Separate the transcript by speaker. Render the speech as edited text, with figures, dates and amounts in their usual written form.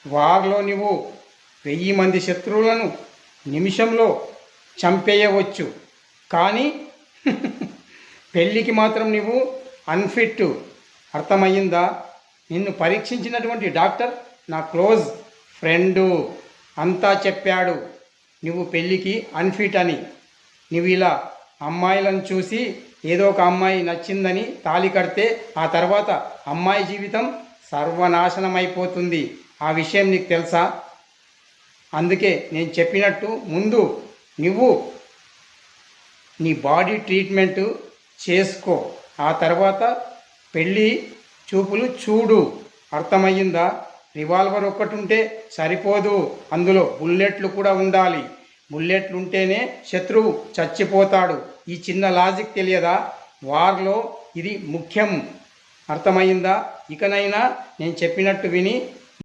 Speaker 1: వారిలో నువ్వు 1000 మంది శత్రువులను నిమిషంలో చంపేయవచ్చు. కానీ పెళ్ళికి మాత్రం నువ్వు అన్ఫిట్. అర్థమయ్యిందా? నిన్ను పరీక్షించినటువంటి డాక్టర్ నా క్లోజ్ ఫ్రెండు అంతా చెప్పాడు నువ్వు పెళ్ళికి అన్ఫిట్ అని. నువ్వు ఇలా అమ్మాయిలను చూసి ఏదో ఒక అమ్మాయి నచ్చిందని తాళి కడితే ఆ తర్వాత అమ్మాయి జీవితం సర్వనాశనమైపోతుంది. ఆ విషయం నీకు తెలుసా? అందుకే నేను చెప్పినట్టు ముందు నువ్వు నీ బాడీ ట్రీట్మెంటు చేసుకో, ఆ తర్వాత పెళ్ళి చూపులు చూడు. అర్థమయ్యిందా? రివాల్వర్ ఒక్కటి ఉంటే సరిపోదు, అందులో బుల్లెట్లు కూడా ఉండాలి. బుల్లెట్లు ఉంటేనే శత్రువు చచ్చిపోతాడు. ఈ చిన్న లాజిక్ తెలియదా? వార్లో ఇది ముఖ్యం. అర్థమయ్యిందా? ఇకనైనా నేను చెప్పినట్టు విని